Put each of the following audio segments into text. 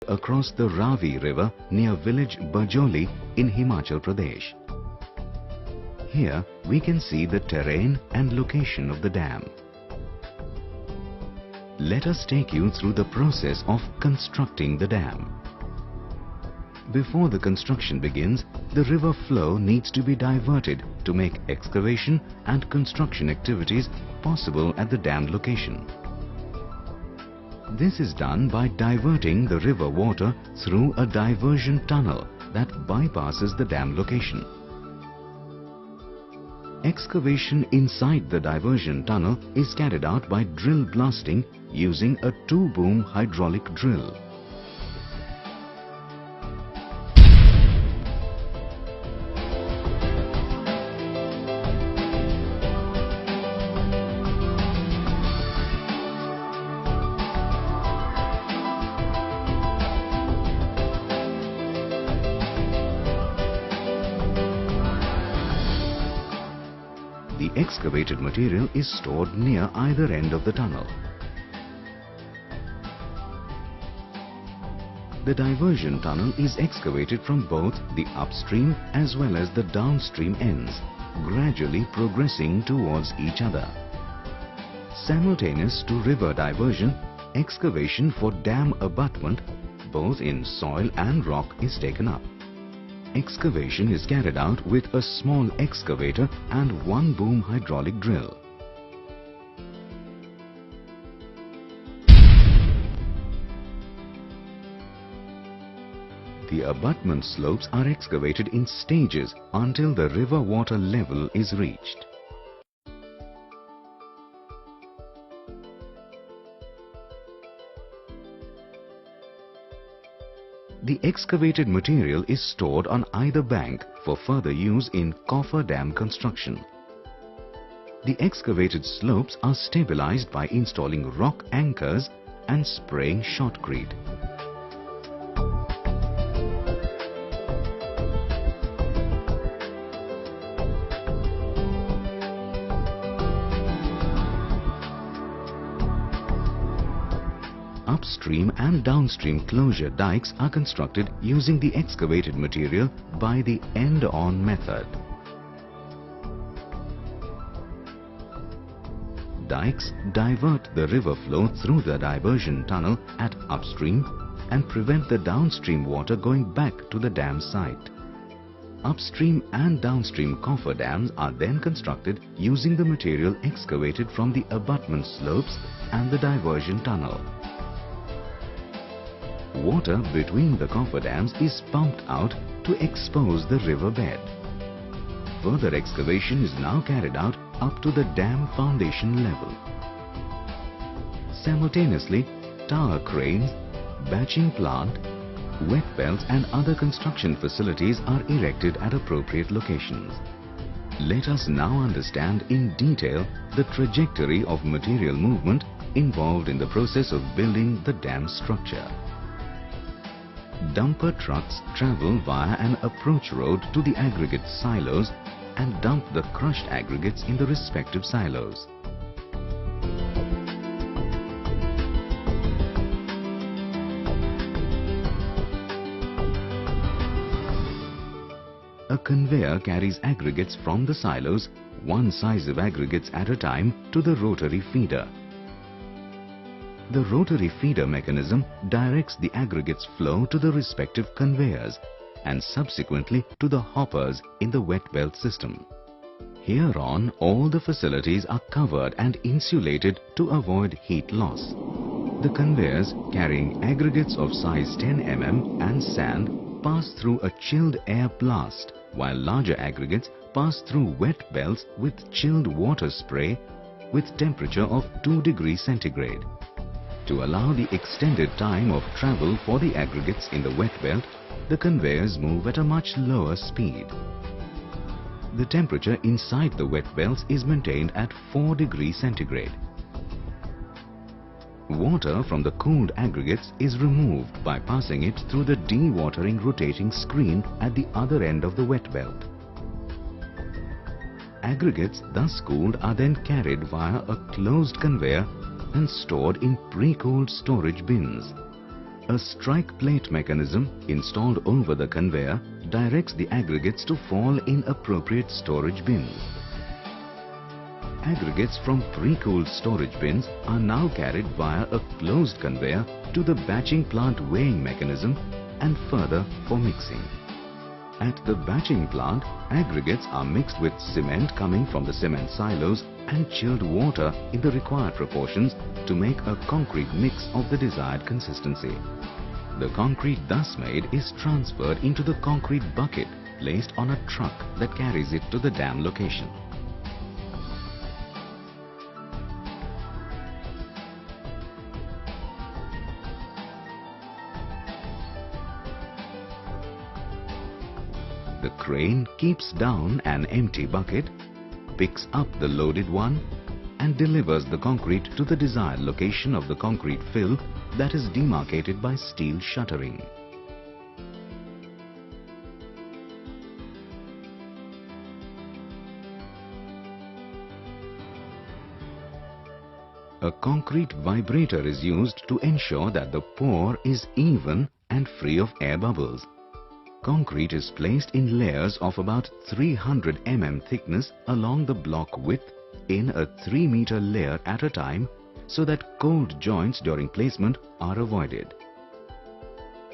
across the Ravi river near village Bajoli in Himachal Pradesh. Here we can see the terrain and location of the dam. Let us take you through the process of constructing the dam. Before the construction begins, the river flow needs to be diverted to make excavation and construction activities possible at the dam location. This is done by diverting the river water through a diversion tunnel that bypasses the dam location. Excavation inside the diversion tunnel is carried out by drill blasting using a 2-boom hydraulic drill. The excavated material is stored near either end of the tunnel. The diversion tunnel is excavated from both the upstream as well as the downstream ends, gradually progressing towards each other. Simultaneous to river diversion, excavation for dam abutment, both in soil and rock, is taken up. Excavation is carried out with a small excavator and 1-boom hydraulic drill. The abutment slopes are excavated in stages until the river water level is reached. The excavated material is stored on either bank for further use in coffer dam construction. The excavated slopes are stabilized by installing rock anchors and spraying shotcrete. Upstream and downstream closure dikes are constructed using the excavated material by the end-on method. Dikes divert the river flow through the diversion tunnel at upstream and prevent the downstream water going back to the dam site. Upstream and downstream coffer dams are then constructed using the material excavated from the abutment slopes and the diversion tunnel. Water between the coffer dams is pumped out to expose the river bed. Further excavation is now carried out up to the dam foundation level. Simultaneously, tower cranes, batching plant, wet belts and other construction facilities are erected at appropriate locations. Let us now understand in detail the trajectory of material movement involved in the process of building the dam structure. Dumper trucks travel via an approach road to the aggregate silos and dump the crushed aggregates in the respective silos. A conveyor carries aggregates from the silos, one size of aggregates at a time, to the rotary feeder. The rotary feeder mechanism directs the aggregates flow to the respective conveyors and subsequently to the hoppers in the wet belt system. Hereon, all the facilities are covered and insulated to avoid heat loss. The conveyors carrying aggregates of size 10 mm and sand pass through a chilled air blast, while larger aggregates pass through wet belts with chilled water spray with temperature of 2 degrees centigrade. To allow the extended time of travel for the aggregates in the wet belt, the conveyors move at a much lower speed. The temperature inside the wet belts is maintained at 4 degrees centigrade. Water from the cooled aggregates is removed by passing it through the dewatering rotating screen at the other end of the wet belt. Aggregates thus cooled are then carried via a closed conveyor and stored in pre-cooled storage bins. A strike plate mechanism installed over the conveyor directs the aggregates to fall in appropriate storage bins. Aggregates from pre-cooled storage bins are now carried via a closed conveyor to the batching plant weighing mechanism and further for mixing. At the batching plant, aggregates are mixed with cement coming from the cement silos and chilled water in the required proportions to make a concrete mix of the desired consistency. The concrete thus made is transferred into the concrete bucket placed on a truck that carries it to the dam location. The crane keeps down an empty bucket, picks up the loaded one and delivers the concrete to the desired location of the concrete fill that is demarcated by steel shuttering. A concrete vibrator is used to ensure that the pour is even and free of air bubbles. Concrete is placed in layers of about 300 mm thickness along the block width in a 3-meter layer at a time so that cold joints during placement are avoided.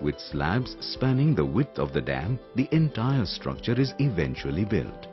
With slabs spanning the width of the dam, the entire structure is eventually built.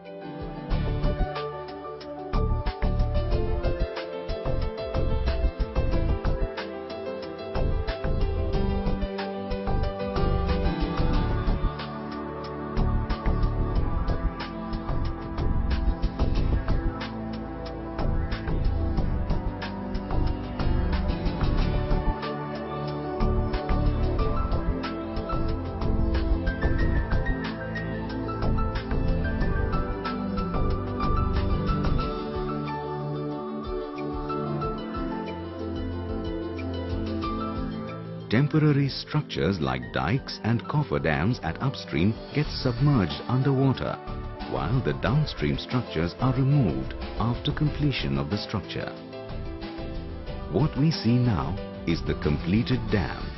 Temporary structures like dikes and cofferdams at upstream get submerged underwater, while the downstream structures are removed after completion of the structure. What we see now is the completed dam.